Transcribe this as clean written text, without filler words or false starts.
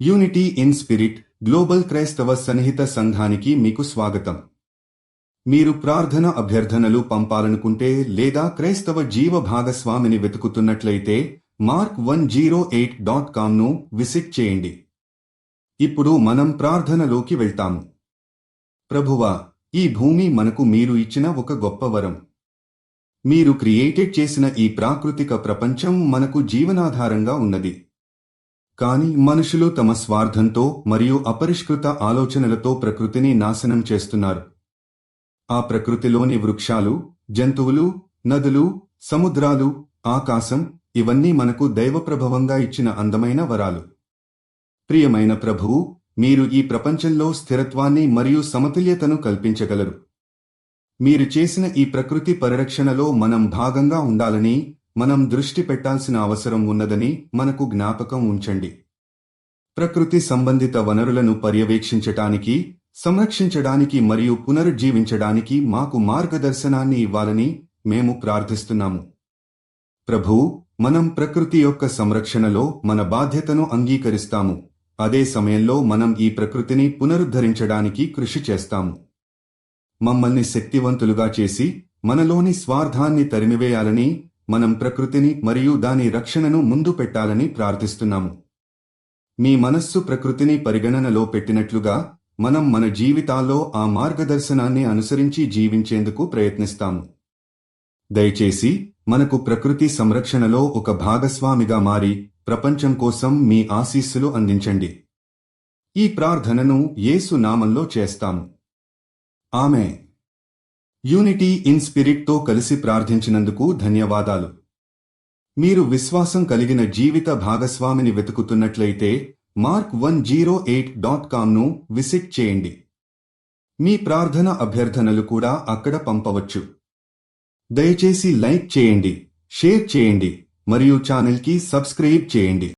Unity in spirit global క్రైస్తవ సన్నిహిత సంఘానికి మీకు స్వాగతం. మీరు ప్రార్థన అభ్యర్థనలు పంపాలనుకుంటే క్రైస్తవ జీవ భాగస్వామిని వెతుకుతున్నట్లయితే mark108.com ను విజిట్ చేయండి. ఇప్పుడు మనం ప్రార్థనలోకి వెళ్తాము. ప్రభువా, ఈ భూమి మనకు మీరు ఇచ్చిన ఒక గొప్ప వరం. మీరు క్రియేటెడ్ చేసిన ఈ ప్రాకృతిక ప్రపంచం మనకు జీవనాధారంగా ఉన్నది. కానీ మనుషులు తమ స్వార్థంతో మరియు అపరిష్కృత ఆలోచనలతో ప్రకృతిని నాశనం చేస్తున్నారు. ఆ ప్రకృతిలోని వృక్షాలు, జంతువులు, నదులు, సముద్రాలు, ఆకాశం ఇవన్నీ మనకు దైవప్రభవంగా ఇచ్చిన అందమైన వరాలు. ప్రియమైన ప్రభువు, మీరు ఈ ప్రపంచంలో స్థిరత్వాన్ని మరియు సమతుల్యతను కల్పించగలరు. మీరు చేసిన ఈ ప్రకృతి పరిరక్షణలో మనం భాగంగా ఉండాలని, మనం దృష్టి పెట్టాల్సిన అవసరం ఉన్నదని మనకు జ్ఞాపకం ఉంచండి. ప్రకృతి సంబంధిత వనరులను పర్యవేక్షించటానికి, సంరక్షించడానికి మరియు పునరుజ్జీవించడానికి మాకు మార్గదర్శనాన్ని ఇవ్వాలని మేము ప్రార్థిస్తున్నాము. ప్రభూ, మనం ప్రకృతి యొక్క సంరక్షణలో మన బాధ్యతను అంగీకరిస్తాము. అదే సమయంలో మనం ఈ ప్రకృతిని పునరుద్ధరించడానికి కృషి చేస్తాము. మమ్మల్ని శక్తివంతులుగా చేసి మనలోని స్వార్థాన్ని తరిమివేయాలని, మనం ప్రకృతిని మరియు దాని రక్షణను ముందు పెట్టాలని ప్రార్థిస్తున్నాము. మీ మనస్సు ప్రకృతిని పరిగణనలో పెట్టినట్లుగా మనం మన జీవితాల్లో ఆ మార్గదర్శనాన్ని అనుసరించి జీవించేందుకు ప్రయత్నిస్తాము. దయచేసి మనకు ప్రకృతి సంరక్షణలో ఒక భాగస్వామిగా మారి ప్రపంచం కోసం మీ ఆశీస్సులు అందించండి. ఈ ప్రార్థనను యేసు నామంలో చేస్తాము. ఆమేన్. యూనిటీ ఇన్ స్పిరిట్ తో కలిసి ప్రార్థించినందుకు ధన్యవాదాలు. మీరు విశ్వాసం కలిగిన జీవిత భాగస్వామిని వెతుకుతున్నట్లయితే mark108.com ను విజిట్ చేయండి. మీ ప్రార్థన అభ్యర్థనలు కూడా అక్కడ పంపవచ్చు. దయచేసి లైక్ చేయండి, షేర్ చేయండి మరియు ఛానల్కి సబ్స్క్రైబ్ చేయండి.